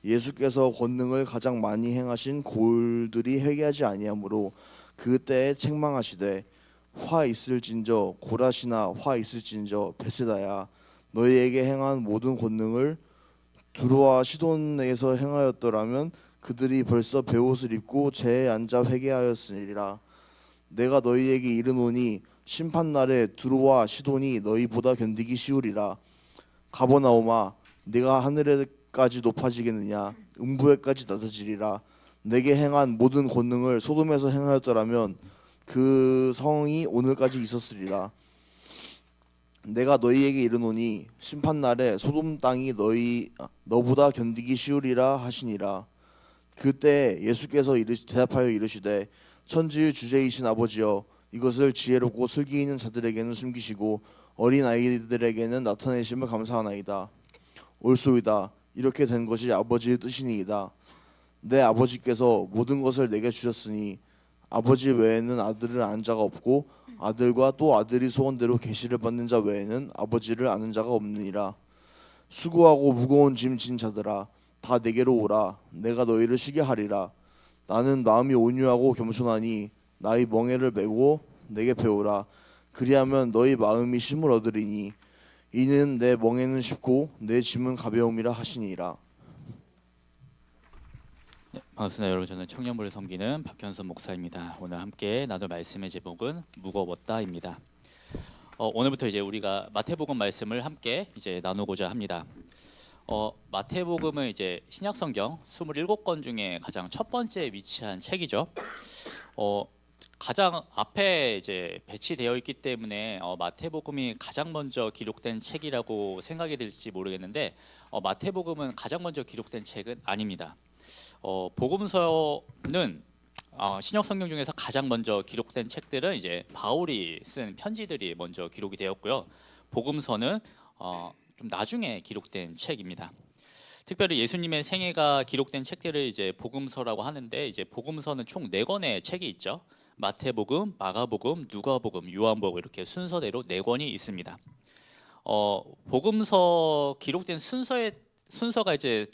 예수께서 권능을 가장 많이 행하신 고을들이 회개하지 아니하므로 그때에 책망하시되 화 있을진저 고라시나 화 있을진저 베세다야 너희에게 행한 모든 권능을 두로와 시돈에서 행하였더라면 그들이 벌써 베옷을 입고 재에 앉아 회개하였으리라. 내가 너희에게 이르노니 심판날에 두로와 시돈이 너희보다 견디기 쉬우리라. 가버나오마 네가 하늘에까지 높아지겠느냐 음부에까지 낮아지리라. 내게 행한 모든 권능을 소돔에서 행하였더라면 그 성이 오늘까지 있었으리라. 내가 너희에게 이르노니 심판날에 소돔 땅이 너보다 견디기 쉬우리라 하시니라. 그때 예수께서 대답하여 이르시되 천지의 주제이신 아버지여 이것을 지혜롭고 슬기 있는 자들에게는 숨기시고 어린 아이들에게는 나타내심을 감사하나이다. 옳소이다. 이렇게 된 것이 아버지의 뜻이니이다. 내 아버지께서 모든 것을 내게 주셨으니 아버지 외에는 아들을 아는 자가 없고 아들과 또 아들이 소원대로 계시를 받는 자 외에는 아버지를 아는 자가 없느니라. 수고하고 무거운 짐 진 자들아 다 내게로 오라. 내가 너희를 쉬게 하리라. 나는 마음이 온유하고 겸손하니 나의 멍에를 메고 내게 배우라. 그리하면 너희 마음이 쉼을 얻으리니 이는 내 멍에는 쉽고 내 짐은 가벼움이라 하시니라. 반갑습니다. 여러분, 저는 청년부를 섬기는 박현선 목사입니다. 오늘 함께 나눌 말씀의 제목은 무거웠다입니다. 오늘부터 이제 우리가 마태복음 말씀을 함께 이제 나누고자 합니다. 마태복음은 이제 신약성경 27권 중에 가장 첫 번째 위치한 책이죠. 가장 앞에 이제 배치되어 있기 때문에 마태복음이 가장 먼저 기록된 책이라고 생각이 들지 모르겠는데 마태복음은 가장 먼저 기록된 책은 아닙니다. 복음서는 신약 성경 중에서 가장 먼저 기록된 책들은 이제 바울이 쓴 편지들이 먼저 기록이 되었고요. 복음서는 좀 나중에 기록된 책입니다. 특별히 예수님의 생애가 기록된 책들을 이제 복음서라고 하는데 이제 복음서는 총 4권의 책이 있죠. 마태복음, 마가복음, 누가복음, 요한복음 이렇게 순서대로 4권이 있습니다. 복음서 기록된 순서가 이제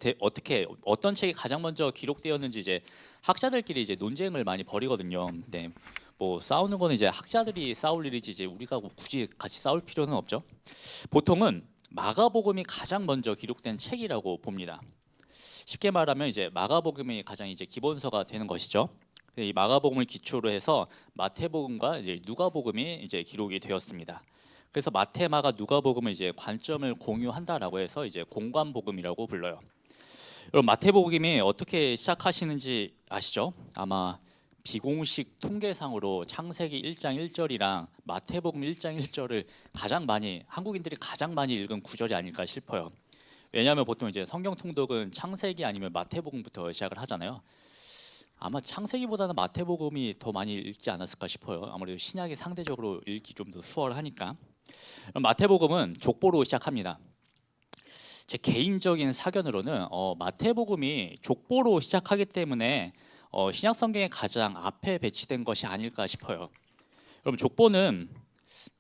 어떤 책이 가장 먼저 기록되었는지 이제 학자들끼리 이제 논쟁을 많이 벌이거든요. 네, 뭐 싸우는 거는 이제 학자들이 싸울 일이지 이제 우리가 굳이 같이 싸울 필요는 없죠. 보통은 마가복음이 가장 먼저 기록된 책이라고 봅니다. 쉽게 말하면 이제 마가복음이 가장 이제 기본서가 되는 것이죠. 이 마가복음을 기초로 해서 마태복음과 이제 누가복음이 이제 기록이 되었습니다. 그래서 마태, 마가, 누가복음을 이제 관점을 공유한다라고 해서 이제 공관복음이라고 불러요. 여러분, 마태복음이 어떻게 시작하시는지 아시죠? 아마 비공식 통계상으로 창세기 1장 1절이랑 마태복음 1장 1절을 한국인들이 가장 많이 읽은 구절이 아닐까 싶어요. 왜냐하면 보통 이제 성경 통독은 창세기 아니면 마태복음부터 시작을 하잖아요. 아마 창세기보다는 마태복음이 더 많이 읽지 않았을까 싶어요. 아무래도 신약이 상대적으로 읽기 좀 더 수월하니까. 마태복음은 족보로 시작합니다. 제 개인적인 사견으로는 마태복음이 족보로 시작하기 때문에 신약 성경의 가장 앞에 배치된 것이 아닐까 싶어요. 여러분, 족보는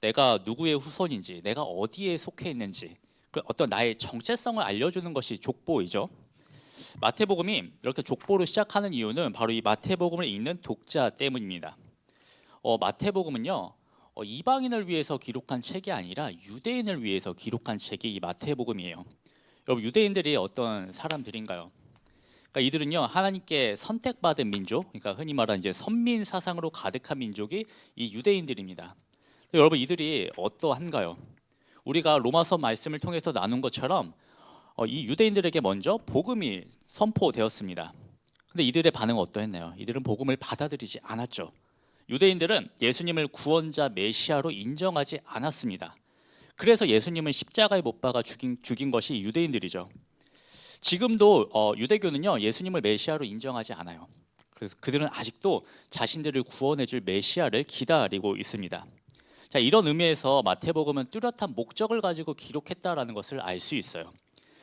내가 누구의 후손인지, 내가 어디에 속해 있는지, 어떤 나의 정체성을 알려주는 것이 족보이죠. 마태복음이 이렇게 족보로 시작하는 이유는 바로 이 마태복음을 읽는 독자 때문입니다. 마태복음은요, 이방인을 위해서 기록한 책이 아니라 유대인을 위해서 기록한 책이 이 마태복음이에요. 여러분, 유대인들이 어떤 사람들인가요? 그러니까 이들은요, 하나님께 선택받은 민족, 그러니까 흔히 말하는 이제 선민 사상으로 가득한 민족이 이 유대인들입니다. 여러분, 이들이 어떠한가요? 우리가 로마서 말씀을 통해서 나눈 것처럼 이 유대인들에게 먼저 복음이 선포되었습니다. 근데 이들의 반응은 어떠했나요? 이들은 복음을 받아들이지 않았죠. 유대인들은 예수님을 구원자 메시아로 인정하지 않았습니다. 그래서 예수님을 십자가에 못 박아 죽인 것이 유대인들이죠. 지금도 유대교는요, 예수님을 메시아로 인정하지 않아요. 그래서 그들은 아직도 자신들을 구원해줄 메시아를 기다리고 있습니다. 자, 이런 의미에서 마태복음은 뚜렷한 목적을 가지고 기록했다라는 것을 알 수 있어요.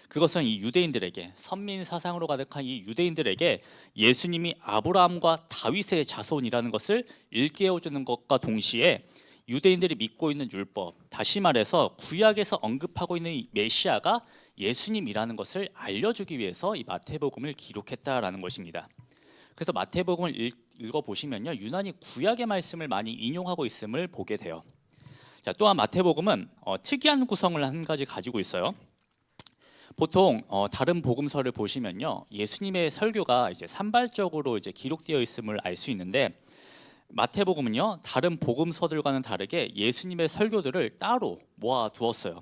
그것은 이 유대인들에게, 선민 사상으로 가득한 이 유대인들에게 예수님이 아브라함과 다윗의 자손이라는 것을 일깨워주는 것과 동시에 유대인들이 믿고 있는 율법, 다시 말해서 구약에서 언급하고 있는 이 메시아가 예수님이라는 것을 알려주기 위해서 이 마태복음을 기록했다라는 것입니다. 그래서 마태복음을 읽어보시면요, 유난히 구약의 말씀을 많이 인용하고 있음을 보게 돼요. 자, 또한 마태복음은 특이한 구성을 한 가지 가지고 있어요. 보통 다른 복음서를 보시면요, 예수님의 설교가 이제 산발적으로 이제 기록되어 있음을 알 수 있는데, 마태복음은요, 다른 복음서들과는 다르게 예수님의 설교들을 따로 모아 두었어요.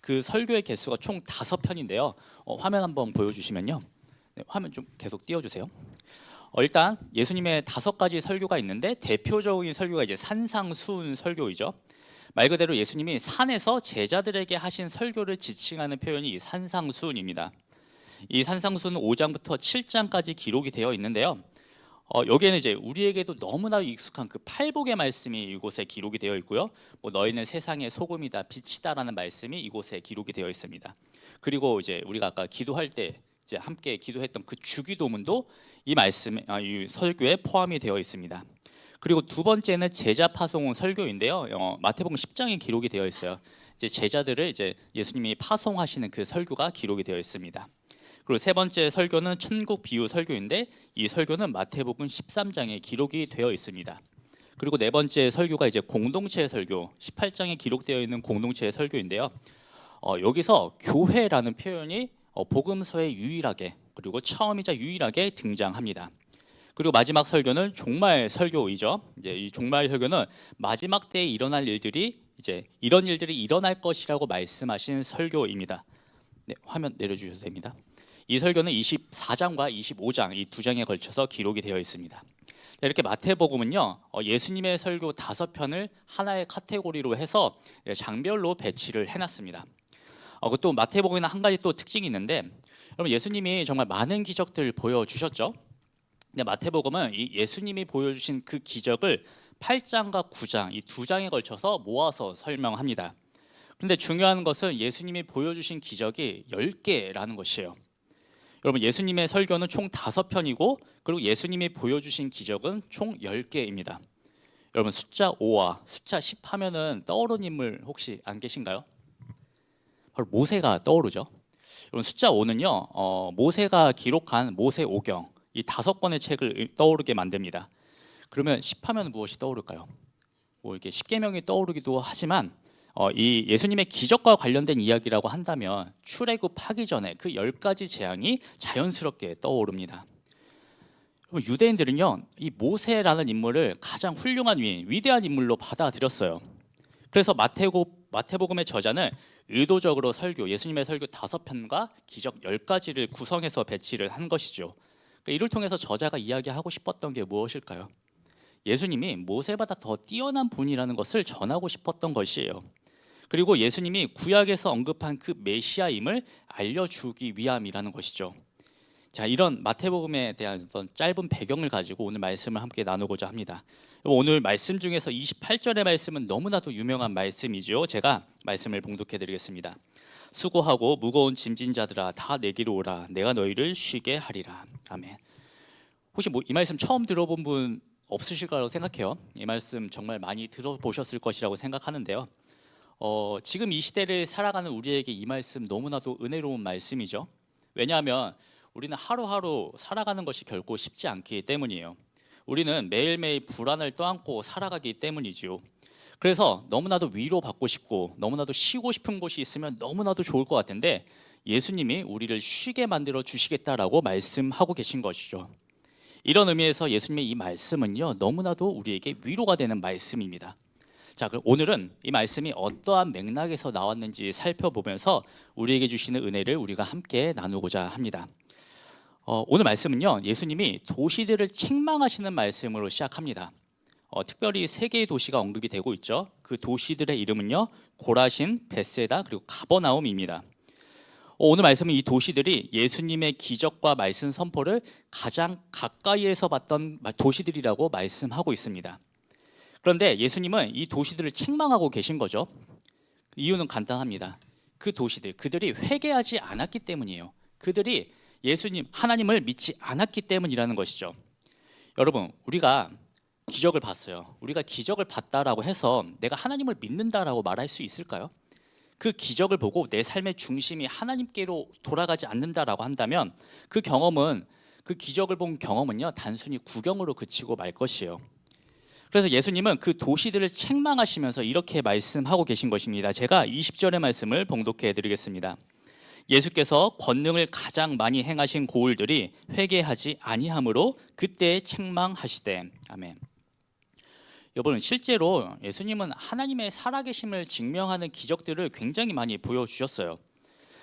그 설교의 개수가 총 5편인데요. 화면 한번 보여주시면요, 네, 화면 좀 계속 띄워주세요. 일단 예수님의 5가지 설교가 있는데, 대표적인 설교가 이제 산상수훈 설교이죠. 말 그대로 예수님이 산에서 제자들에게 하신 설교를 지칭하는 표현이 이 산상수훈입니다. 이 산상수훈은 5장부터 7장까지 기록이 되어 있는데요. 여기에는 이제 우리에게도 너무나 익숙한 그 팔복의 말씀이 이곳에 기록이 되어 있고요. 너희는 세상의 소금이다, 빛이다라는 말씀이 이곳에 기록이 되어 있습니다. 그리고 이제 우리가 아까 기도할 때 이제 함께 기도했던 그 주기도문도 이 말씀, 이 설교에 포함이 되어 있습니다. 그리고 두 번째는 제자 파송 설교인데요. 마태복음 10장에 기록이 되어 있어요. 이제 제자들을 이제 예수님이 파송하시는 그 설교가 기록이 되어 있습니다. 그리고 세 번째 설교는 천국 비유 설교인데, 이 설교는 마태복음 13장에 기록이 되어 있습니다. 그리고 네 번째 설교가 이제 공동체 설교, 18장에 기록되어 있는 공동체 설교인데요. 여기서 교회라는 표현이 복음서에 유일하게, 그리고 처음이자 유일하게 등장합니다. 그리고 마지막 설교는 종말 설교이죠. 이제 이 종말 설교는 마지막 때에 일어날 일들이 이제 이런 일들이 일어날 것이라고 말씀하신 설교입니다. 네, 화면 내려주셔도 됩니다. 이 설교는 24장과 25장 이 두 장에 걸쳐서 기록이 되어 있습니다. 이렇게 마태복음은요, 예수님의 설교 5편을 하나의 카테고리로 해서 장별로 배치를 해놨습니다. 또 마태복음에는 한 가지 또 특징이 있는데, 여러분 예수님이 정말 많은 기적들을 보여주셨죠. 근데 마태복음은 이 예수님이 보여주신 그 기적을 8장과 9장 이 두 장에 걸쳐서 모아서 설명합니다. 근데 중요한 것은 예수님이 보여주신 기적이 10개라는 것이에요. 여러분 예수님의 설교는 총 5편이고, 그리고 예수님이 보여주신 기적은 총 10개입니다. 여러분 숫자 5와 숫자 10 하면은 떠오르는 인물 혹시 안 계신가요? 바로 모세가 떠오르죠. 여러분 숫자 5는요, 모세가 기록한 모세오경 이 5권의 책을 떠오르게 만듭니다. 그러면 10 하면 무엇이 떠오를까요? 이렇게 십계명이 떠오르기도 하지만, 이 예수님의 기적과 관련된 이야기라고 한다면 출애굽하기 전에 그 10가지 재앙이 자연스럽게 떠오릅니다. 유대인들은요, 이 모세라는 인물을 가장 훌륭한 위대한 인물로 받아들였어요. 그래서 마태복음의 저자는 의도적으로 예수님의 설교 5편과 기적 10가지를 구성해서 배치를 한 것이죠. 이를 통해서 저자가 이야기하고 싶었던 게 무엇일까요? 예수님이 모세보다 더 뛰어난 분이라는 것을 전하고 싶었던 것이에요. 그리고 예수님이 구약에서 언급한 그 메시아임을 알려주기 위함이라는 것이죠. 자, 이런 마태복음에 대한 어떤 짧은 배경을 가지고 오늘 말씀을 함께 나누고자 합니다. 오늘 말씀 중에서 28절의 말씀은 너무나도 유명한 말씀이죠. 제가 말씀을 봉독해 드리겠습니다. 수고하고 무거운 짐진 자들아 다 내게로 오라, 내가 너희를 쉬게 하리라. 아멘. 혹시 이 말씀 처음 들어본 분 없으실 거라고 생각해요. 이 말씀 정말 많이 들어보셨을 것이라고 생각하는데요. 지금 이 시대를 살아가는 우리에게 이 말씀 너무나도 은혜로운 말씀이죠. 왜냐하면 우리는 하루하루 살아가는 것이 결코 쉽지 않기 때문이에요. 우리는 매일매일 불안을 떠안고 살아가기 때문이지요. 그래서 너무나도 위로받고 싶고 너무나도 쉬고 싶은 곳이 있으면 너무나도 좋을 것 같은데, 예수님이 우리를 쉬게 만들어 주시겠다라고 말씀하고 계신 것이죠. 이런 의미에서 예수님의 이 말씀은요, 너무나도 우리에게 위로가 되는 말씀입니다. 자, 그럼 오늘은 이 말씀이 어떠한 맥락에서 나왔는지 살펴보면서 우리에게 주시는 은혜를 우리가 함께 나누고자 합니다. 오늘 말씀은요, 예수님이 도시들을 책망하시는 말씀으로 시작합니다. 특별히 3개의 도시가 언급이 되고 있죠. 그 도시들의 이름은요, 고라신, 벳세다, 그리고 가버나움입니다. 오늘 말씀은 이 도시들이 예수님의 기적과 말씀 선포를 가장 가까이에서 봤던 도시들이라고 말씀하고 있습니다. 그런데 예수님은 이 도시들을 책망하고 계신 거죠. 이유는 간단합니다. 그 도시들, 그들이 회개하지 않았기 때문이에요. 그들이 예수님, 하나님을 믿지 않았기 때문이라는 것이죠. 여러분, 우리가 기적을 봤어요. 우리가 기적을 봤다라고 해서 내가 하나님을 믿는다라고 말할 수 있을까요? 그 기적을 보고 내 삶의 중심이 하나님께로 돌아가지 않는다라고 한다면 그 경험은 그 기적을 본 경험은요 단순히 구경으로 그치고 말 것이에요. 그래서 예수님은 그 도시들을 책망하시면서 이렇게 말씀하고 계신 것입니다. 제가 20절의 말씀을 봉독해 드리겠습니다. 예수께서 권능을 가장 많이 행하신 고을들이 회개하지 아니하므로 그때 책망하시되. 아멘. 여러분, 실제로 예수님은 하나님의 살아계심을 증명하는 기적들을 굉장히 많이 보여주셨어요.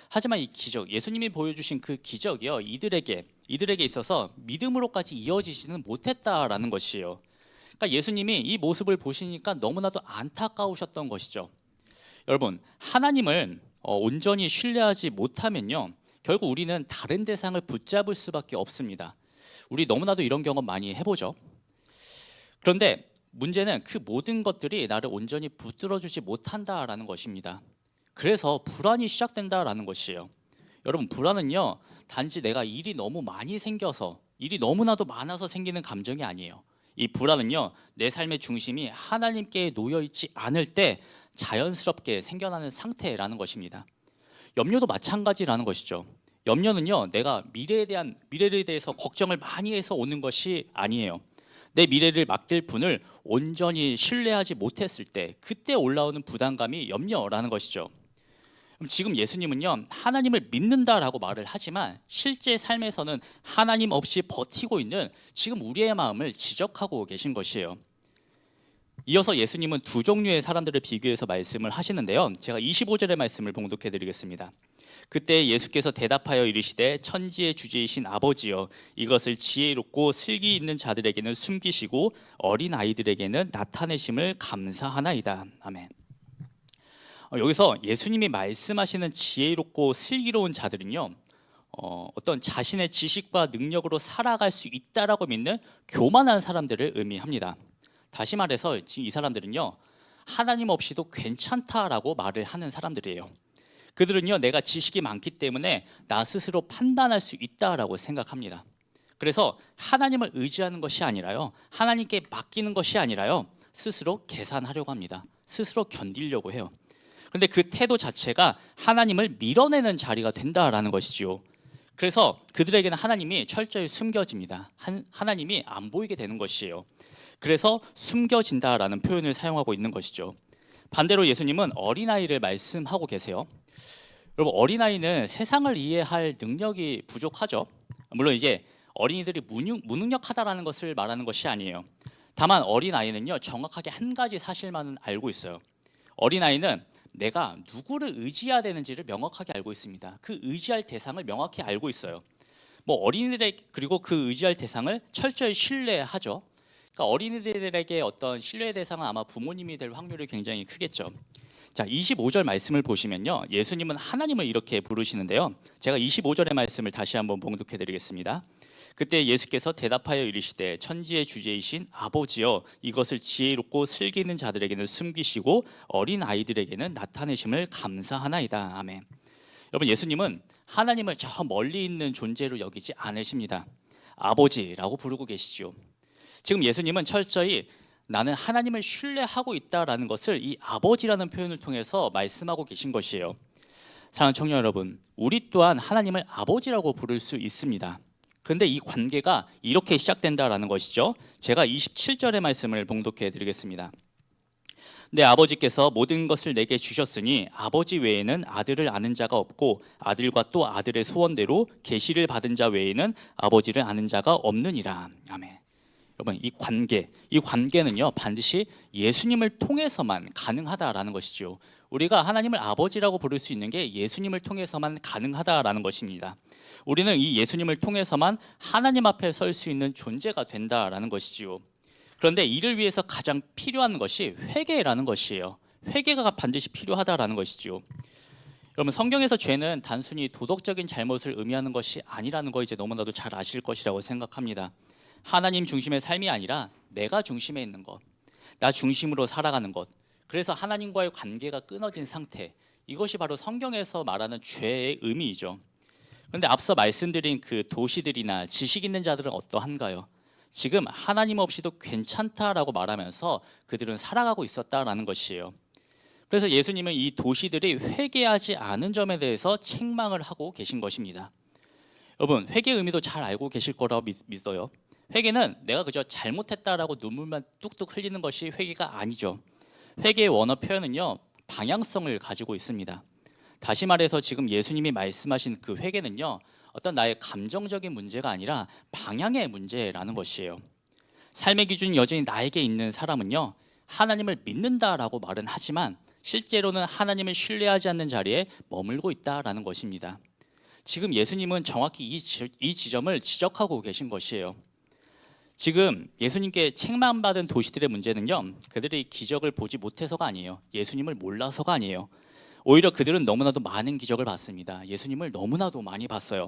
하지만 이 기적, 예수님이 보여주신 그 기적이요 이들에게 있어서 믿음으로까지 이어지지는 못했다라는 것이에요. 그러니까 예수님이 이 모습을 보시니까 너무나도 안타까우셨던 것이죠. 여러분, 하나님을 온전히 신뢰하지 못하면요 결국 우리는 다른 대상을 붙잡을 수밖에 없습니다. 우리 너무나도 이런 경험 많이 해보죠. 그런데 문제는 그 모든 것들이 나를 온전히 붙들어주지 못한다라는 것입니다. 그래서 불안이 시작된다라는 것이에요. 여러분, 불안은요 단지 내가 일이 너무 많이 생겨서, 일이 너무나도 많아서 생기는 감정이 아니에요. 이 불안은요 내 삶의 중심이 하나님께 놓여있지 않을 때 자연스럽게 생겨나는 상태라는 것입니다. 염려도 마찬가지라는 것이죠. 염려는요 내가 미래에 대해서 걱정을 많이 해서 오는 것이 아니에요. 내 미래를 맡길 분을 온전히 신뢰하지 못했을 때 그때 올라오는 부담감이 염려라는 것이죠. 그럼 지금 예수님은요 하나님을 믿는다라고 말을 하지만 실제 삶에서는 하나님 없이 버티고 있는 지금 우리의 마음을 지적하고 계신 것이에요. 이어서 예수님은 두 종류의 사람들을 비교해서 말씀을 하시는데요, 제가 25절의 말씀을 봉독해 드리겠습니다. 그때 예수께서 대답하여 이르시되 천지의 주제이신 아버지여, 이것을 지혜롭고 슬기 있는 자들에게는 숨기시고 어린 아이들에게는 나타내심을 감사하나이다. 아멘. 여기서 예수님이 말씀하시는 지혜롭고 슬기로운 자들은요 어떤 자신의 지식과 능력으로 살아갈 수 있다라고 믿는 교만한 사람들을 의미합니다. 다시 말해서 이 사람들은요 하나님 없이도 괜찮다라고 말을 하는 사람들이에요. 그들은요 내가 지식이 많기 때문에 나 스스로 판단할 수 있다라고 생각합니다. 그래서 하나님을 의지하는 것이 아니라요, 하나님께 맡기는 것이 아니라요 스스로 계산하려고 합니다. 스스로 견디려고 해요. 그런데 그 태도 자체가 하나님을 밀어내는 자리가 된다라는 것이죠. 그래서 그들에게는 하나님이 철저히 숨겨집니다. 하나님이 안 보이게 되는 것이에요. 그래서 숨겨진다라는 표현을 사용하고 있는 것이죠. 반대로 예수님은 어린아이를 말씀하고 계세요. 여러분, 어린아이는 세상을 이해할 능력이 부족하죠. 물론 이제 어린이들이 무능력하다라는 것을 말하는 것이 아니에요. 다만 어린아이는요 정확하게 한 가지 사실만은 알고 있어요. 어린아이는 내가 누구를 의지해야 되는지를 명확하게 알고 있습니다. 그 의지할 대상을 명확히 알고 있어요. 뭐 어린이들의 그리고 그 의지할 대상을 철저히 신뢰하죠. 그러니까 어린이들에게 어떤 신뢰의 대상은 아마 부모님이 될 확률이 굉장히 크겠죠. 자, 25절 말씀을 보시면요 예수님은 하나님을 이렇게 부르시는데요, 제가 25절의 말씀을 다시 한번 봉독해 드리겠습니다. 그때 예수께서 대답하여 이르시되 천지의 주제이신 아버지여, 이것을 지혜롭고 슬기 있는 자들에게는 숨기시고 어린 아이들에게는 나타내심을 감사하나이다. 아멘. 여러분, 예수님은 하나님을 저 멀리 있는 존재로 여기지 않으십니다. 아버지라고 부르고 계시죠. 지금 예수님은 철저히 나는 하나님을 신뢰하고 있다라는 것을 이 아버지라는 표현을 통해서 말씀하고 계신 것이에요. 사랑하는 청년 여러분, 우리 또한 하나님을 아버지라고 부를 수 있습니다. 그런데 이 관계가 이렇게 시작된다라는 것이죠. 제가 27절의 말씀을 봉독해 드리겠습니다. 내 아버지께서 모든 것을 내게 주셨으니 아버지 외에는 아들을 아는 자가 없고 아들과 또 아들의 소원대로 계시를 받은 자 외에는 아버지를 아는 자가 없느니라. 아멘. 여러분, 이 관계는요 반드시 예수님을 통해서만 가능하다라는 것이죠. 우리가 하나님을 아버지라고 부를 수 있는 게 예수님을 통해서만 가능하다라는 것입니다. 우리는 이 예수님을 통해서만 하나님 앞에 설 수 있는 존재가 된다라는 것이지요. 그런데 이를 위해서 가장 필요한 것이 회개라는 것이에요. 회개가 반드시 필요하다라는 것이지요. 여러분, 성경에서 죄는 단순히 도덕적인 잘못을 의미하는 것이 아니라는 거 이제 너무나도 잘 아실 것이라고 생각합니다. 하나님 중심의 삶이 아니라 내가 중심에 있는 것, 나 중심으로 살아가는 것, 그래서 하나님과의 관계가 끊어진 상태, 이것이 바로 성경에서 말하는 죄의 의미이죠. 그런데 앞서 말씀드린 그 도시들이나 지식 있는 자들은 어떠한가요? 지금 하나님 없이도 괜찮다라고 말하면서 그들은 살아가고 있었다라는 것이에요. 그래서 예수님은 이 도시들이 회개하지 않은 점에 대해서 책망을 하고 계신 것입니다. 여러분, 회개의 의미도 잘 알고 계실 거라고 믿어요. 회개는 내가 그저 잘못했다라고 눈물만 뚝뚝 흘리는 것이 회개가 아니죠. 회개의 원어 표현은요, 방향성을 가지고 있습니다. 다시 말해서 지금 예수님이 말씀하신 그 회개는요, 어떤 나의 감정적인 문제가 아니라 방향의 문제라는 것이에요. 삶의 기준이 여전히 나에게 있는 사람은요, 하나님을 믿는다라고 말은 하지만 실제로는 하나님을 신뢰하지 않는 자리에 머물고 있다라는 것입니다. 지금 예수님은 정확히 이 지점을 지적하고 계신 것이에요. 지금 예수님께 책망받은 도시들의 문제는요, 그들이 기적을 보지 못해서가 아니에요. 예수님을 몰라서가 아니에요. 오히려 그들은 너무나도 많은 기적을 봤습니다. 예수님을 너무나도 많이 봤어요.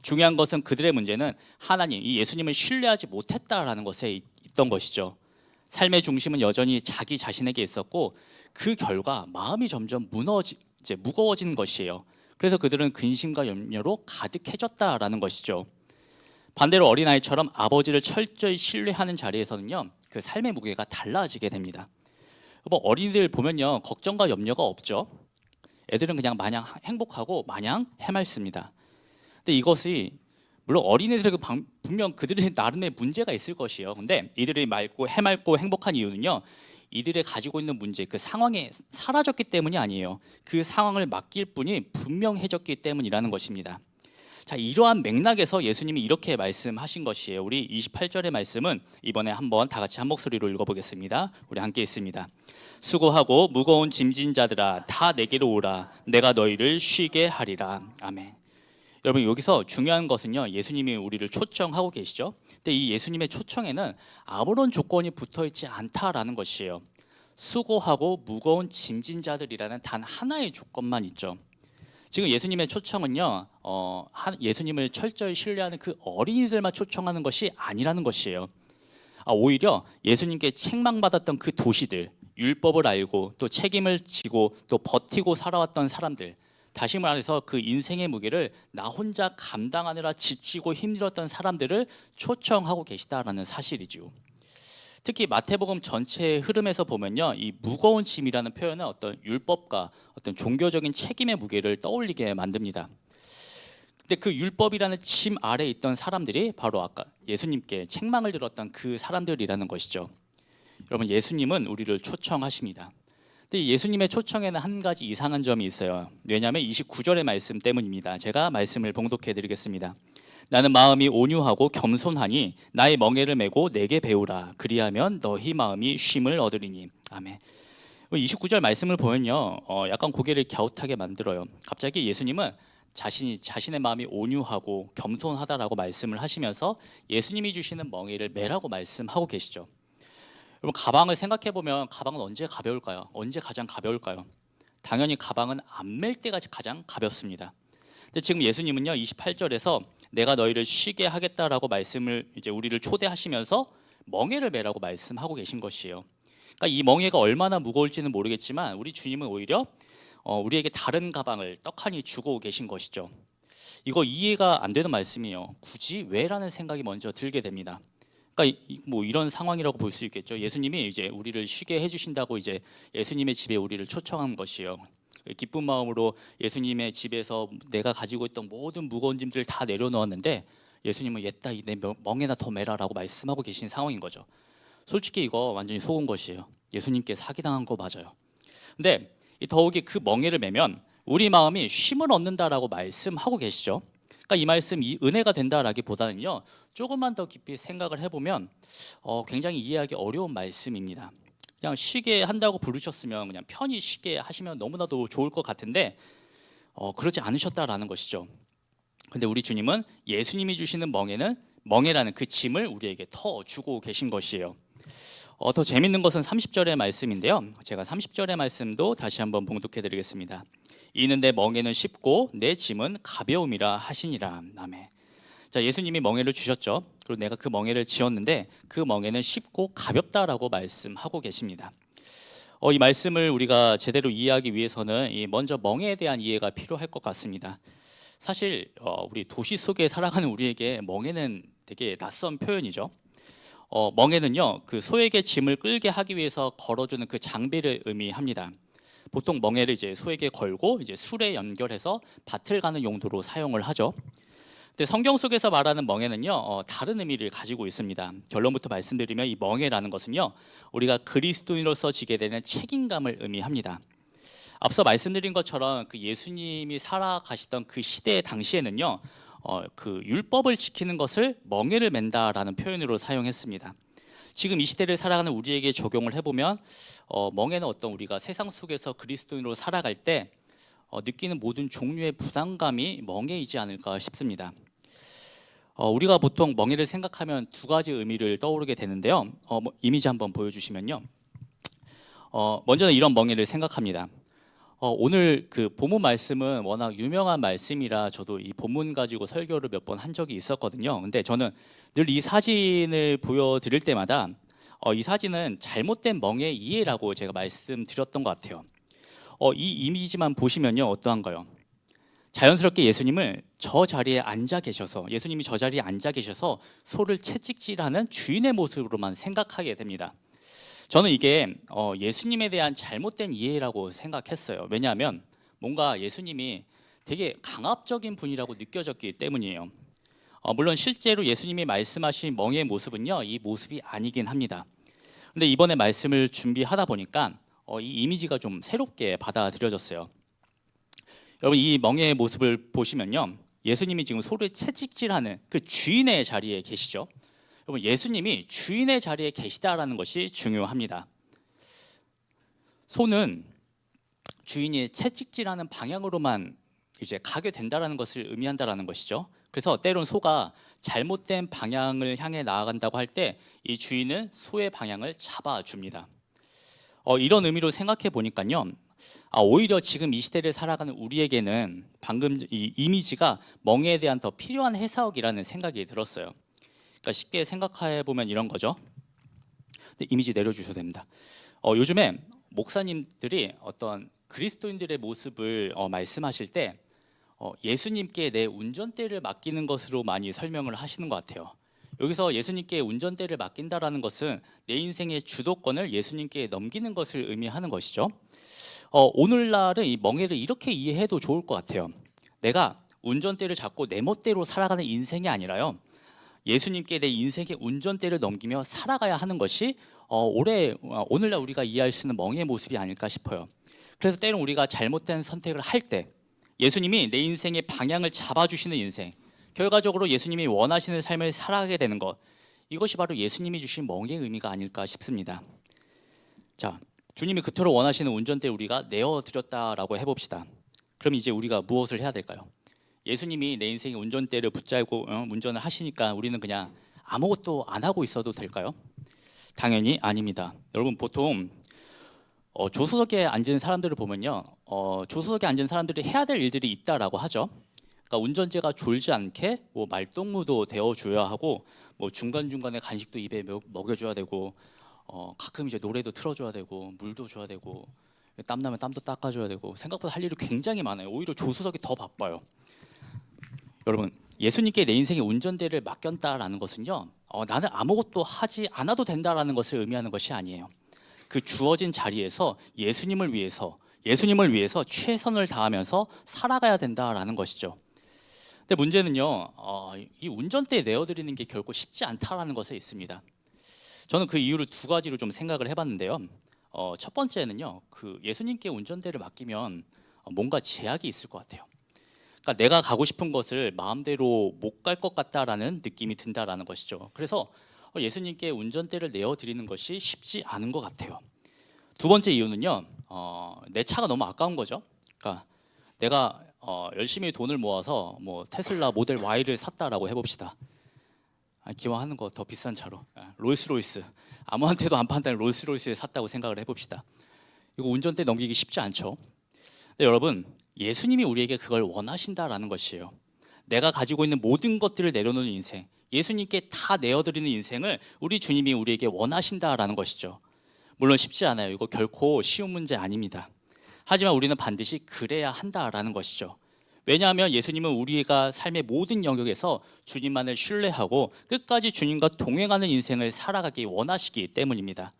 중요한 것은 그들의 문제는 하나님, 이 예수님을 신뢰하지 못했다라는 것에 있던 것이죠. 삶의 중심은 여전히 자기 자신에게 있었고, 그 결과 마음이 점점 무거워지는 것이에요. 그래서 그들은 근심과 염려로 가득해졌다라는 것이죠. 반대로 어린아이처럼 아버지를 철저히 신뢰하는 자리에서는요, 그 삶의 무게가 달라지게 됩니다. 어린이들 보면요, 걱정과 염려가 없죠. 애들은 그냥 마냥 행복하고 마냥 해맑습니다. 근데 이것이 물론 어린이들에게 분명 그들의 나름의 문제가 있을 것이에요. 근데 이들이 해맑고 행복한 이유는요, 이들이 가지고 있는 문제, 그 상황이 사라졌기 때문이 아니에요. 그 상황을 맡길 뿐이 분명해졌기 때문이라는 것입니다. 자, 이러한 맥락에서 예수님이 이렇게 말씀하신 것이에요. 우리 28절의 말씀은 이번에 한번 다 같이 한 목소리로 읽어보겠습니다. 우리 함께 있습니다. 수고하고 무거운 짐진 자들아, 다 내게로 오라. 내가 너희를 쉬게 하리라. 아멘. 여러분, 여기서 중요한 것은요, 예수님이 우리를 초청하고 계시죠. 근데 이 예수님의 초청에는 아무런 조건이 붙어있지 않다라는 것이에요. 수고하고 무거운 짐진 자들이라는 단 하나의 조건만 있죠. 지금 예수님의 초청은요, 예수님을 철저히 신뢰하는 그 어린이들만 초청하는 것이 아니라는 것이에요. 오히려 예수님께 책망받았던 그 도시들, 율법을 알고 또 책임을 지고 또 버티고 살아왔던 사람들, 다시 말해서 그 인생의 무게를 나 혼자 감당하느라 지치고 힘들었던 사람들을 초청하고 계시다라는 사실이죠. 특히 마태복음 전체의 흐름에서 보면요, 이 무거운 짐이라는 표현은 어떤 율법과 어떤 종교적인 책임의 무게를 떠올리게 만듭니다. 근데 그 율법이라는 짐 아래에 있던 사람들이 바로 아까 예수님께 책망을 들었던 그 사람들이라는 것이죠. 여러분, 예수님은 우리를 초청하십니다. 근데 예수님의 초청에는 한 가지 이상한 점이 있어요. 왜냐하면 29절의 말씀 때문입니다. 제가 말씀을 봉독해 드리겠습니다. 나는 마음이 온유하고 겸손하니 나의 멍에를 메고 내게 배우라. 그리하면 너희 마음이 쉼을 얻으리니. 아멘. 29절 말씀을 보면요, 약간 고개를 갸웃하게 만들어요. 갑자기 예수님은 자신의 마음이 온유하고 겸손하다라고 말씀을 하시면서 예수님이 주시는 멍에를 메라고 말씀하고 계시죠. 여러분, 가방을 생각해 보면 가방은 언제 가벼울까요? 언제 가장 가벼울까요? 당연히 가방은 안 멜 때가 가장 가볍습니다. 근데 지금 예수님은요, 28절에서 내가 너희를 쉬게 하겠다라고 말씀을 이제 우리를 초대하시면서 멍에를 메라고 말씀하고 계신 것이에요. 그러니까 이 멍에가 얼마나 무거울지는 모르겠지만 우리 주님은 오히려 우리에게 다른 가방을 떡하니 주고 계신 것이죠. 이거 이해가 안 되는 말씀이에요. 굳이 왜라는 생각이 먼저 들게 됩니다. 그러니까 뭐 이런 상황이라고 볼 수 있겠죠. 예수님이 이제 우리를 쉬게 해주신다고 이제 예수님의 집에 우리를 초청한 것이에요. 기쁜 마음으로 예수님의 집에서 내가 가지고 있던 모든 무거운 짐들을 다 내려놓았는데 예수님은 옛다 내 멍에나 더 메라라고 말씀하고 계신 상황인 거죠. 솔직히 이거 완전히 속은 것이에요. 예수님께 사기당한 거 맞아요. 근데 더욱이 그 멍에를 메면 우리 마음이 쉼을 얻는다라고 말씀하고 계시죠. 그러니까 이 말씀, 이 은혜가 된다라기보다는요, 조금만 더 깊이 생각을 해보면 굉장히 이해하기 어려운 말씀입니다. 그냥 쉬게 한다고 부르셨으면 그냥 편히 쉬게 하시면 너무나도 좋을 것 같은데 그러지 않으셨다라는 것이죠. 근데 우리 주님은 예수님이 주시는 멍에라는 그 짐을 우리에게 더 주고 계신 것이에요. 더 재밌는 것은 30절의 말씀인데요. 제가 30절의 말씀도 다시 한번 봉독해 드리겠습니다. 이는 내 멍에는 쉽고 내 짐은 가벼움이라 하시니라. 아멘. 자, 예수님이 멍에를 주셨죠. 그리고 내가 그 멍에를 지었는데 그 멍에는 쉽고 가볍다라고 말씀하고 계십니다. 이 말씀을 우리가 제대로 이해하기 위해서는 먼저 멍에에 대한 이해가 필요할 것 같습니다. 사실 우리 도시 속에 살아가는 우리에게 멍에는 되게 낯선 표현이죠. 멍에는요, 그 소에게 짐을 끌게 하기 위해서 걸어주는 그 장비를 의미합니다. 보통 멍에를 이제 소에게 걸고 이제 술에 연결해서 밭을 가는 용도로 사용을 하죠. 근데 성경 속에서 말하는 멍에는요, 다른 의미를 가지고 있습니다. 결론부터 말씀드리면 이 멍에라는 것은요, 우리가 그리스도인으로서 지게 되는 책임감을 의미합니다. 앞서 말씀드린 것처럼 그 예수님이 살아가시던 그 시대 당시에는요, 그 율법을 지키는 것을 멍에를 맨다라는 표현으로 사용했습니다. 지금 이 시대를 살아가는 우리에게 적용을 해보면 멍에는 어떤 우리가 세상 속에서 그리스도인으로 살아갈 때 느끼는 모든 종류의 부담감이 멍에이지 않을까 싶습니다. 우리가 보통 멍에를 생각하면 두 가지 의미를 떠오르게 되는데요. 이미지 한번 보여주시면요. 먼저는 이런 멍에를 생각합니다. 오늘 그 본문 말씀은 워낙 유명한 말씀이라 저도 이 본문 가지고 설교를 몇 번 한 적이 있었거든요. 근데 저는 늘 이 사진을 보여드릴 때마다 이 사진은 잘못된 멍에 이해라고 제가 말씀드렸던 것 같아요. 이 이미지만 보시면요, 어떠한가요? 자연스럽게 예수님이 저 자리에 앉아 계셔서 소를 채찍질하는 주인의 모습으로만 생각하게 됩니다. 저는 이게 예수님에 대한 잘못된 이해라고 생각했어요. 왜냐하면 뭔가 예수님이 되게 강압적인 분이라고 느껴졌기 때문이에요. 물론 실제로 예수님이 말씀하신 멍에의 모습은요, 이 모습이 아니긴 합니다. 근데 이번에 말씀을 준비하다 보니까 이 이미지가 좀 새롭게 받아들여졌어요. 여러분, 이 멍에의 모습을 보시면요, 예수님이 지금 소를 채찍질하는 그 주인의 자리에 계시죠. 여러분, 예수님이 주인의 자리에 계시다라는 것이 중요합니다. 소는 주인이 채찍질하는 방향으로만 이제 가게 된다라는 것을 의미한다라는 것이죠. 그래서 때론 소가 잘못된 방향을 향해 나아간다고 할 때 이 주인은 소의 방향을 잡아줍니다. 이런 의미로 생각해 보니까요, 오히려 지금 이 시대를 살아가는 우리에게는 방금 이 이미지가 멍에에 대한 더 필요한 해석이라는 생각이 들었어요. 그러니까 쉽게 생각해 보면 이런 거죠. 이미지 내려주셔도 됩니다. 요즘에 목사님들이 어떤 그리스도인들의 모습을 말씀하실 때 예수님께 내 운전대를 맡기는 것으로 많이 설명을 하시는 것 같아요. 여기서 예수님께 운전대를 맡긴다라는 것은 내 인생의 주도권을 예수님께 넘기는 것을 의미하는 것이죠. 오늘날은 이 멍에를 이렇게 이해해도 좋을 것 같아요. 내가 운전대를 잡고 내 멋대로 살아가는 인생이 아니라요, 예수님께 내 인생의 운전대를 넘기며 살아가야 하는 것이 오늘날 우리가 이해할 수 있는 멍에의 모습이 아닐까 싶어요. 그래서 때론 우리가 잘못된 선택을 할 때 예수님이 내 인생의 방향을 잡아주시는 인생, 결과적으로 예수님이 원하시는 삶을 살아가게 되는 것, 이것이 바로 예수님이 주신 멍에의 의미가 아닐까 싶습니다. 자, 주님이 그토록 원하시는 운전대를 우리가 내어드렸다라고 해봅시다. 그럼 이제 우리가 무엇을 해야 될까요? 예수님이 내 인생의 운전대를 붙잡고 운전을 하시니까 우리는 그냥 아무것도 안 하고 있어도 될까요? 당연히 아닙니다. 여러분, 보통 조수석에 앉은 사람들을 보면요, 조수석에 앉은 사람들이 해야 될 일들이 있다라고 하죠. 그러니까 운전자가 졸지 않게 뭐 말동무도 데워줘야 하고, 뭐 중간중간에 간식도 입에 먹여줘야 되고, 가끔 이제 노래도 틀어줘야 되고, 물도 줘야 되고, 땀나면 땀도 닦아줘야 되고, 생각보다 할 일이 굉장히 많아요. 오히려 조수석이 더 바빠요. 여러분, 예수님께 내 인생의 운전대를 맡겼다라는 것은요, 나는 아무것도 하지 않아도 된다라는 것을 의미하는 것이 아니에요. 그 주어진 자리에서 예수님을 위해서 최선을 다하면서 살아가야 된다라는 것이죠. 근데 문제는요, 이 운전대에 내어드리는 게 결코 쉽지 않다라는 것에 있습니다. 저는 그 이유를 두 가지로 좀 생각을 해봤는데요. 첫 번째는요, 그 예수님께 운전대를 맡기면 뭔가 제약이 있을 것 같아요. 그러니까 내가 가고 싶은 것을 마음대로 못 갈 것 같다라는 느낌이 든다라는 것이죠. 그래서 예수님께 운전대를 내어드리는 것이 쉽지 않은 것 같아요. 두 번째 이유는요, 내 차가 너무 아까운 거죠. 그러니까 내가 열심히 돈을 모아서 뭐 테슬라 모델 Y를 샀다라고 해봅시다. 기왕 하는 거 더 비싼 차로 롤스로이스, 아무한테도 안 판다는 롤스로이스를 샀다고 생각을 해봅시다. 이거 운전대 넘기기 쉽지 않죠. 근데 여러분, 예수님이 우리에게 그걸 원하신다라는 것이에요. 내가 가지고 있는 모든 것들을 내려놓는 인생, 예수님께 다 내어드리는 인생을 우리 주님이 우리에게 원하신다라는 것이죠. 물론 쉽지 않아요. 이거 결코 쉬운 문제 아닙니다. 하지만 우리는 반드시 그래야 한다라는 것이죠. 왜냐하면 예수님은 우리가 삶의 모든 영역에서 주님만을 신뢰하고 끝까지 주님과 동행하는 인생을 살아가기 원하시기 때문입니다.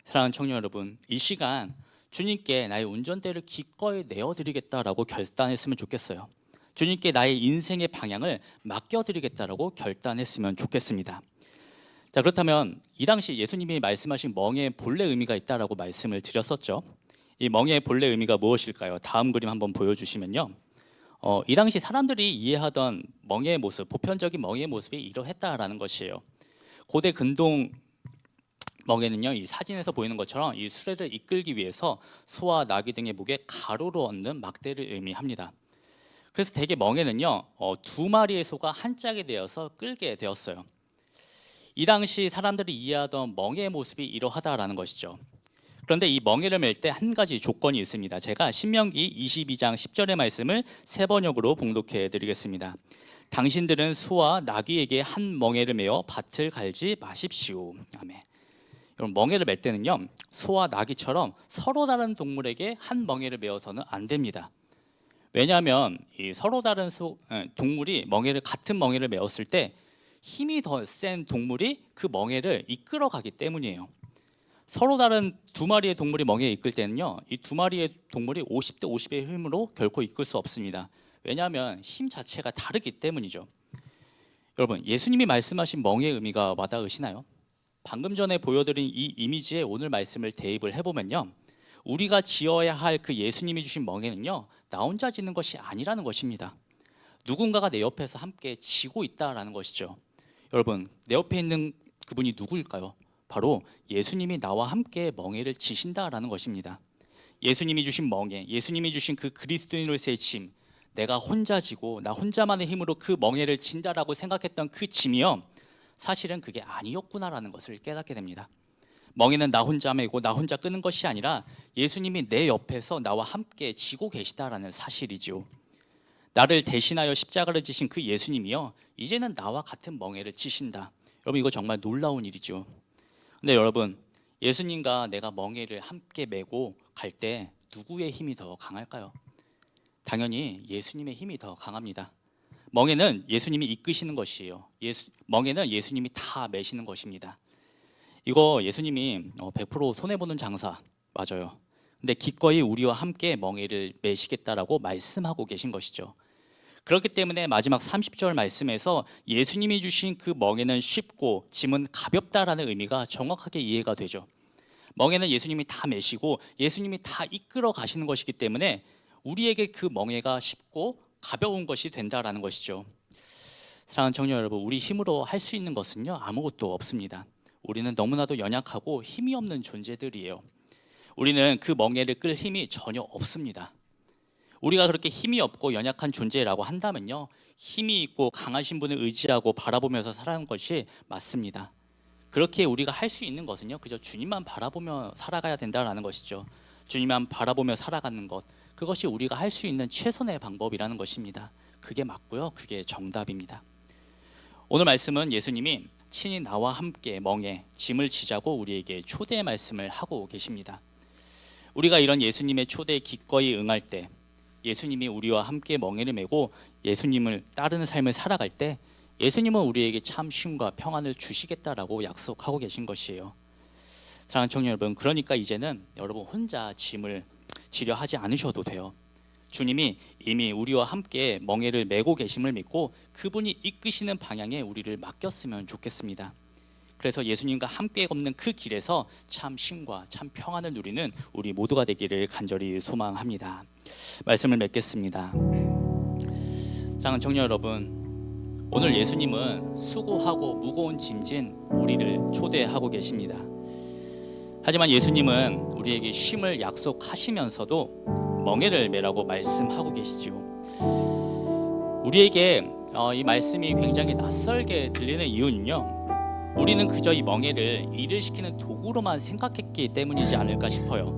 사랑하는 청년 여러분, 이 시간 주님께 나의 운전대를 기꺼이 내어드리겠다라고 결단했으면 좋겠어요. 주님께 나의 인생의 방향을 맡겨드리겠다라고 결단했으면 좋겠습니다. 자, 그렇다면 이 당시 예수님이 말씀하신 멍에의 본래 의미가 있다라고 말씀을 드렸었죠. 이 멍에의 본래 의미가 무엇일까요? 다음 그림 한번 보여주시면요. 이 당시 사람들이 이해하던 멍에의 모습, 보편적인 멍에의 모습이 이러했다라는 것이에요. 고대 근동 멍에는요, 이 사진에서 보이는 것처럼 이 수레를 이끌기 위해서 소와 나귀 등의 목에 가로로 얹는 막대를 의미합니다. 그래서 대개 멍에는요, 두 마리의 소가 한 짝이 되어서 끌게 되었어요. 이 당시 사람들이 이해하던 멍에의 모습이 이러하다라는 것이죠. 그런데 이 멍에를 맬 때 한 가지 조건이 있습니다. 제가 신명기 22장 10절의 말씀을 세 번역으로 봉독해 드리겠습니다. 당신들은 소와 나귀에게 한 멍에를 메어 밭을 갈지 마십시오. 아멘. 여러분, 멍에를 맬 때는요, 소와 나귀처럼 서로 다른 동물에게 한 멍에를 메어서는 안 됩니다. 왜냐하면 이 서로 다른 동물이 같은 멍에를 메었을 때 힘이 더 센 동물이 그 멍에를 이끌어가기 때문이에요. 서로 다른 두 마리의 동물이 멍에에 이끌 때는요, 이 두 마리의 동물이 50대 50의 힘으로 결코 이끌 수 없습니다. 왜냐하면 힘 자체가 다르기 때문이죠. 여러분, 예수님이 말씀하신 멍에의 의미가 와닿으시나요? 방금 전에 보여드린 이 이미지에 오늘 말씀을 대입을 해보면요, 우리가 지어야 할 그 예수님이 주신 멍에는요, 나 혼자 짓는 것이 아니라는 것입니다. 누군가가 내 옆에서 함께 지고 있다라는 것이죠. 여러분, 내 옆에 있는 그분이 누구일까요? 바로 예수님이 나와 함께 멍에를 지신다라는 것입니다. 예수님이 주신 멍에, 예수님이 주신 그 그리스도인으로서의 짐, 내가 혼자 지고 나 혼자만의 힘으로 그 멍에를 진다라고 생각했던 그 짐이요, 사실은 그게 아니었구나라는 것을 깨닫게 됩니다. 멍에는 나 혼자 메고 나 혼자 끄는 것이 아니라 예수님이 내 옆에서 나와 함께 지고 계시다라는 사실이죠. 나를 대신하여 십자가를 지신 그 예수님이요, 이제는 나와 같은 멍에를 지신다. 여러분, 이거 정말 놀라운 일이죠. 근데 여러분, 예수님과 내가 멍에를 함께 메고 갈 때 누구의 힘이 더 강할까요? 당연히 예수님의 힘이 더 강합니다. 멍에는 예수님이 이끄시는 것이에요. 멍에는 예수님이 다 메시는 것입니다. 이거 예수님이 100% 손해보는 장사 맞아요. 근데 기꺼이 우리와 함께 멍에를 메시겠다라고 말씀하고 계신 것이죠. 그렇기 때문에 마지막 30절 말씀에서 예수님이 주신 그 멍에는 쉽고 짐은 가볍다라는 의미가 정확하게 이해가 되죠. 멍에는 예수님이 다 메시고 예수님이 다 이끌어 가시는 것이기 때문에 우리에게 그 멍에가 쉽고 가벼운 것이 된다라는 것이죠. 사랑하는 청년 여러분, 우리 힘으로 할 수 있는 것은요, 아무것도 없습니다. 우리는 너무나도 연약하고 힘이 없는 존재들이에요. 우리는 그 멍에를 끌 힘이 전혀 없습니다. 우리가 그렇게 힘이 없고 연약한 존재라고 한다면요, 힘이 있고 강하신 분을 의지하고 바라보면서 살아가는 것이 맞습니다. 그렇게 우리가 할 수 있는 것은요, 그저 주님만 바라보며 살아가야 된다는 것이죠. 주님만 바라보며 살아가는 것, 그것이 우리가 할 수 있는 최선의 방법이라는 것입니다. 그게 맞고요, 그게 정답입니다. 오늘 말씀은 예수님이 친히 나와 함께 멍에 짐을 지자고 우리에게 초대의 말씀을 하고 계십니다. 우리가 이런 예수님의 초대에 기꺼이 응할 때, 예수님이 우리와 함께 멍에를 메고 예수님을 따르는 삶을 살아갈 때, 예수님은 우리에게 참 쉼과 평안을 주시겠다라고 약속하고 계신 것이에요. 사랑하는 청년 여러분, 그러니까 이제는 여러분 혼자 짐을 지려 하지 않으셔도 돼요. 주님이 이미 우리와 함께 멍에를 메고 계심을 믿고 그분이 이끄시는 방향에 우리를 맡겼으면 좋겠습니다. 그래서 예수님과 함께 걷는 그 길에서 참 쉼과 참 평안을 누리는 우리 모두가 되기를 간절히 소망합니다. 말씀을 맺겠습니다. 사랑하는 청년 여러분, 오늘 예수님은 수고하고 무거운 짐진 우리를 초대하고 계십니다. 하지만 예수님은 우리에게 쉼을 약속하시면서도 멍에를 메라고 말씀하고 계시죠. 우리에게 이 말씀이 굉장히 낯설게 들리는 이유는요, 우리는 그저 이 멍에를 일을 시키는 도구로만 생각했기 때문이지 않을까 싶어요.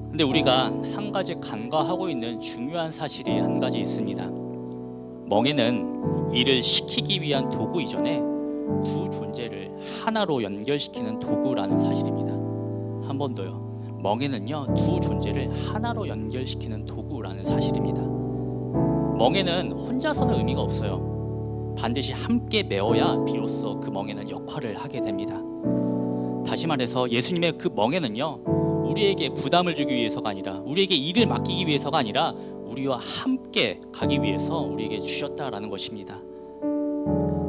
근데 우리가 한 가지 간과하고 있는 중요한 사실이 한 가지 있습니다. 멍에는 일을 시키기 위한 도구 이전에 두 존재를 하나로 연결시키는 도구라는 사실입니다. 한 번 더요. 멍에는요, 두 존재를 하나로 연결시키는 도구라는 사실입니다. 멍에는 혼자서는 의미가 없어요. 반드시 함께 메어야 비로소 그 멍에는 역할을 하게 됩니다. 다시 말해서 예수님의 그 멍에는요, 우리에게 부담을 주기 위해서가 아니라 우리에게 일을 맡기기 위해서가 아니라 우리와 함께 가기 위해서 우리에게 주셨다라는 것입니다.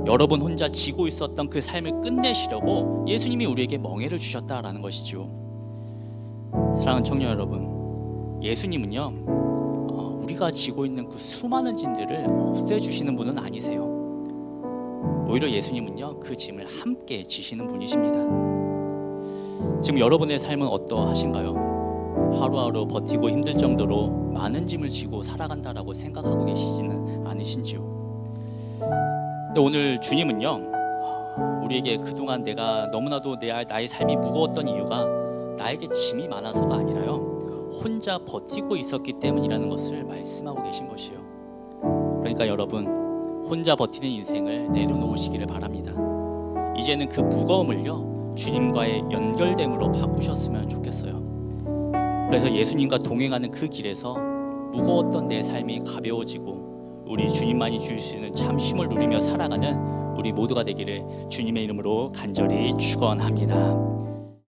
여러분 혼자 지고 있었던 그 삶을 끝내시려고 예수님이 우리에게 멍에를 주셨다라는 것이죠. 사랑하는 청년 여러분, 예수님은요 우리가 지고 있는 그 수많은 짐들을 없애주시는 분은 아니세요. 오히려 예수님은요 그 짐을 함께 지시는 분이십니다. 지금 여러분의 삶은 어떠하신가요? 하루하루 버티고 힘들 정도로 많은 짐을 지고 살아간다라고 생각하고 계시지는 않으신지요? 근데 오늘 주님은요 우리에게 그동안 내가 너무나도 나의 삶이 무거웠던 이유가 나에게 짐이 많아서가 아니라요 혼자 버티고 있었기 때문이라는 것을 말씀하고 계신 것이요. 그러니까 여러분 혼자 버티는 인생을 내려놓으시기를 바랍니다. 이제는 그 무거움을요 주님과의 연결됨으로 바꾸셨으면 좋겠어요. 그래서 예수님과 동행하는 그 길에서 무거웠던 내 삶이 가벼워지고 우리 주님만이 주실 수 있는 참 쉼을 누리며 살아가는 우리 모두가 되기를 주님의 이름으로 간절히 축원합니다.